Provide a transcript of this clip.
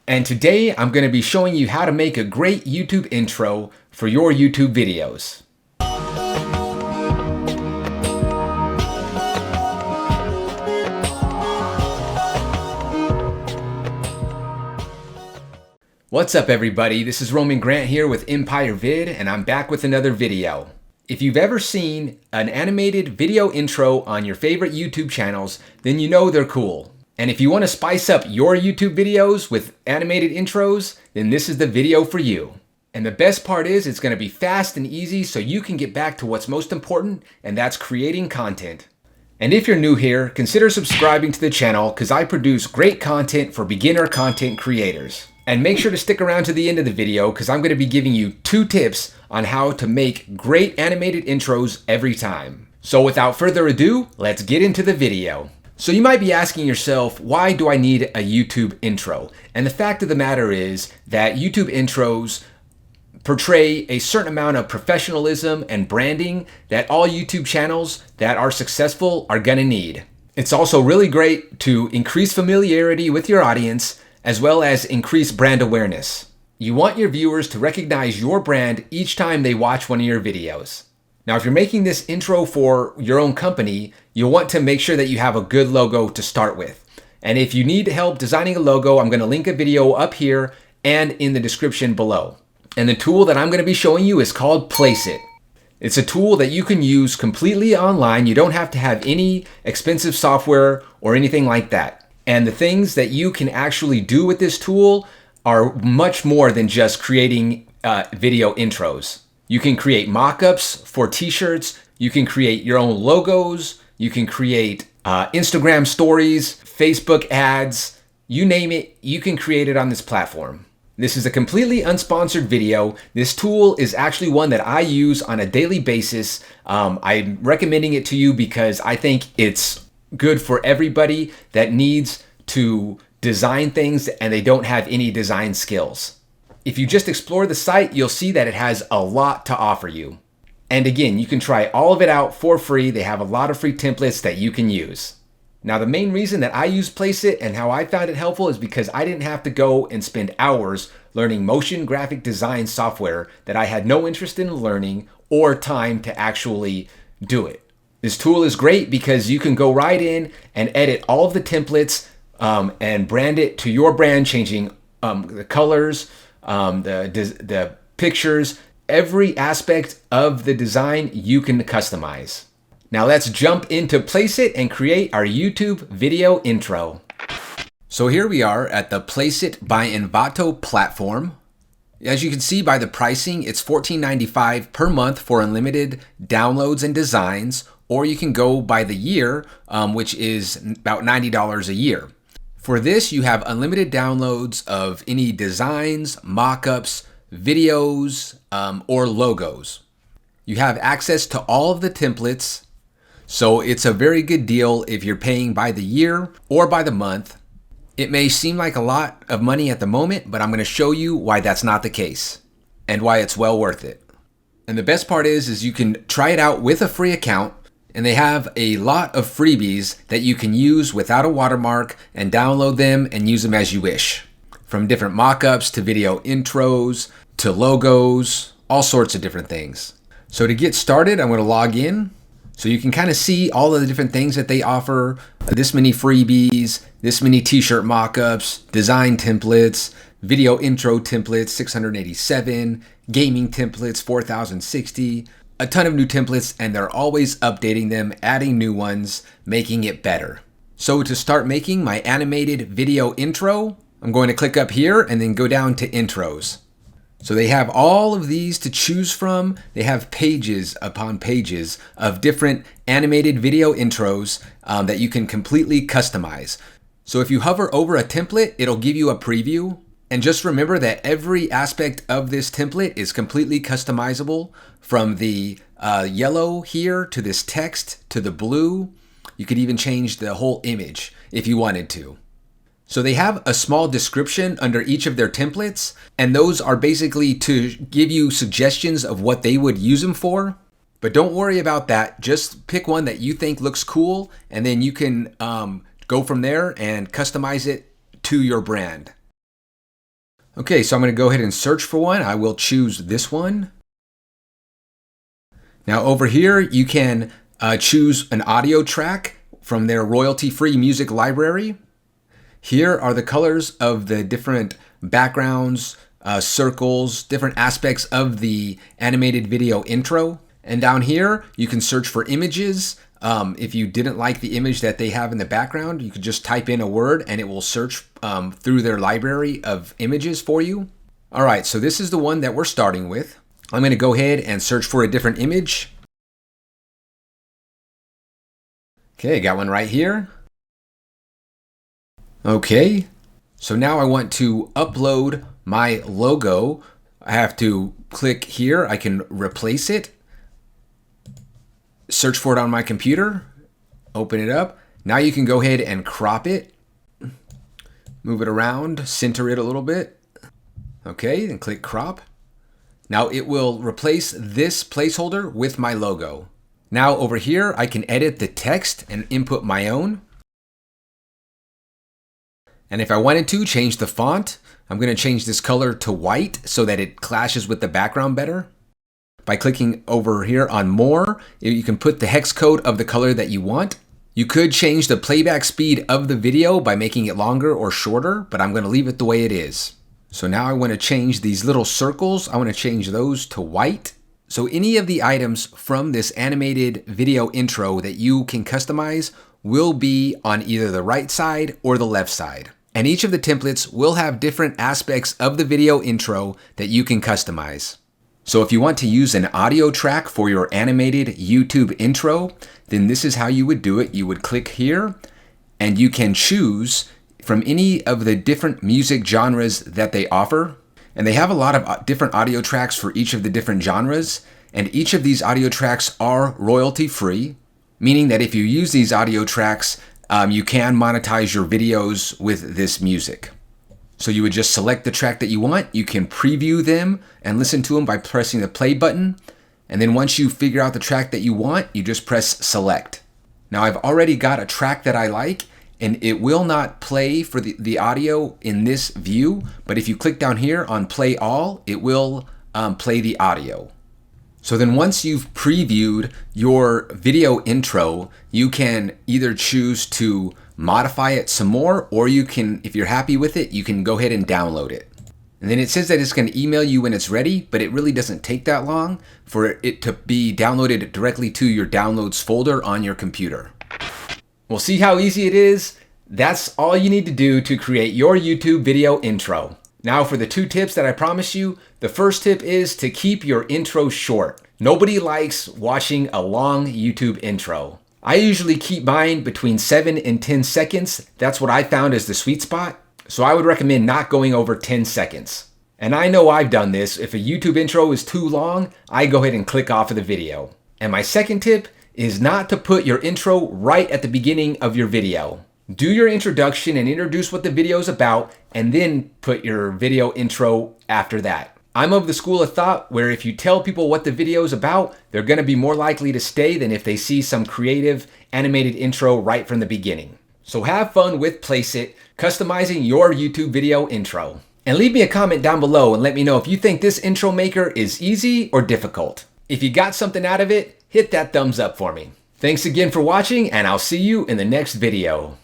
And today I'm going to be showing you how to make a great YouTube intro for your YouTube videos. What's up everybody, this is Roman Grant here with EmpireVID and I'm back with another video. If you've ever seen an animated video intro on your favorite YouTube channels, then you know they're cool. And if you want to spice up your YouTube videos with animated intros, then this is the video for you. And the best part is it's going to be fast and easy so you can get back to what's most important, and that's creating content. And if you're new here, consider subscribing to the channel because I produce great content for beginner content creators. And make sure to stick around to the end of the video because I'm going to be giving you 2 tips on how to make great animated intros every time. So without further ado, let's get into the video. So you might be asking yourself, why do I need a YouTube intro? And the fact of the matter is that YouTube intros portray a certain amount of professionalism and branding that all YouTube channels that are successful are going to need. It's also really great to increase familiarity with your audience as well as increase brand awareness. You want your viewers to recognize your brand each time they watch one of your videos. Now, if you're making this intro for your own company, you'll want to make sure that you have a good logo to start with. And if you need help designing a logo, I'm going to link a video up here and in the description below. And the tool that I'm going to be showing you is called PlaceIT. It's a tool that you can use completely online. You don't have to have any expensive software or anything like that. And the things that you can actually do with this tool are much more than just creating video intros. You can create mock-ups for t-shirts, you can create your own logos, you can create Instagram stories, Facebook ads, you name it, you can create it on this platform. This is a completely unsponsored video. This tool is actually one that I use on a daily basis. I'm recommending it to you because I think it's good for everybody that needs to design things and they don't have any design skills. If you just explore the site, you'll see that it has a lot to offer you. And again, you can try all of it out for free. They have a lot of free templates that you can use. Now, the main reason that I use PlaceIT and how I found it helpful is because I didn't have to go and spend hours learning motion graphic design software that I had no interest in learning or time to actually do it. This tool is great because you can go right in and edit all of the templates and brand it to your brand, changing the colors, the pictures, every aspect of the design you can customize. Now let's jump into PlaceIT and create our YouTube video intro. So here we are at the PlaceIT by Envato platform. As you can see by the pricing, it's $14.95 per month for unlimited downloads and designs, or you can go by the year, which is about $90 a year. For this, you have unlimited downloads of any designs, mock-ups, videos, or logos. You have access to all of the templates, so it's a very good deal if you're paying by the year or by the month. It may seem like a lot of money at the moment, but I'm going to show you why that's not the case and why it's well worth it. And the best part is you can try it out with a free account, and they have a lot of freebies that you can use without a watermark and download them and use them as you wish. From different mock-ups to video intros to logos, all sorts of different things. So to get started, I'm going to log in. So you can kind of see all of the different things that they offer. This many freebies, this many t-shirt mock-ups, design templates, video intro templates, 687, gaming templates, 4060, a ton of new templates, and they're always updating them, adding new ones, making it better. So to start making my animated video intro, I'm going to click up here and then go down to intros. So they have all of these to choose from. They have pages upon pages of different animated video intros that you can completely customize. So if you hover over a template, it'll give you a preview. And just remember that every aspect of this template is completely customizable, from the yellow here to this text to the blue. You could even change the whole image if you wanted to. So they have a small description under each of their templates, and those are basically to give you suggestions of what they would use them for. But don't worry about that. Just pick one that you think looks cool, and then you can go from there and customize it to your brand. Okay, so I'm going to go ahead and search for one. I will choose this one. Now over here, you can choose an audio track from their royalty-free music library. Here are the colors of the different backgrounds, circles, different aspects of the animated video intro. And down here, you can search for images. If you didn't like the image that they have in the background, you could just type in a word and it will search through their library of images for you. All right, so this is the one that we're starting with. I'm going to go ahead and search for a different image. Okay, got one right here. Okay, so now I want to upload my logo. I have to click here. I can replace it. Search for it on my computer. Open it up. Now you can go ahead and crop it. Move it around, center it a little bit. Okay, and click crop. Now it will replace this placeholder with my logo. Now over here, I can edit the text and input my own. And if I wanted to change the font, I'm going to change this color to white so that it clashes with the background better. By clicking over here on more, you can put the hex code of the color that you want. You could change the playback speed of the video by making it longer or shorter, but I'm going to leave it the way it is. So now I want to change these little circles. I want to change those to white. So any of the items from this animated video intro that you can customize will be on either the right side or the left side. And each of the templates will have different aspects of the video intro that you can customize. So if you want to use an audio track for your animated YouTube intro, then this is how you would do it. You would click here and you can choose from any of the different music genres that they offer. And they have a lot of different audio tracks for each of the different genres. And each of these audio tracks are royalty free, meaning that if you use these audio tracks, you can monetize your videos with this music. So you would just select the track that you want. You can preview them and listen to them by pressing the play button. And then once you figure out the track that you want, you just press select. Now I've already got a track that I like, and it will not play for the audio in this view. But if you click down here on play all, it will play the audio. So then once you've previewed your video intro, you can either choose to modify it some more, or you can, if you're happy with it, you can go ahead and download it. And then it says that it's going to email you when it's ready, but it really doesn't take that long for it to be downloaded directly to your downloads folder on your computer. Well, see how easy it is? That's all you need to do to create your YouTube video intro. Now for the 2 tips that I promised you, the first tip is to keep your intro short. Nobody likes watching a long YouTube intro. I usually keep mine between 7 and 10 seconds. That's what I found as the sweet spot. So I would recommend not going over 10 seconds. And I know I've done this. If a YouTube intro is too long, I go ahead and click off of the video. And my second tip is not to put your intro right at the beginning of your video. Do your introduction and introduce what the video is about, and then put your video intro after that. I'm of the school of thought where if you tell people what the video is about, they're going to be more likely to stay than if they see some creative animated intro right from the beginning. So have fun with PlaceIT, customizing your YouTube video intro. And leave me a comment down below and let me know if you think this intro maker is easy or difficult. If you got something out of it, hit that thumbs up for me. Thanks again for watching, and I'll see you in the next video.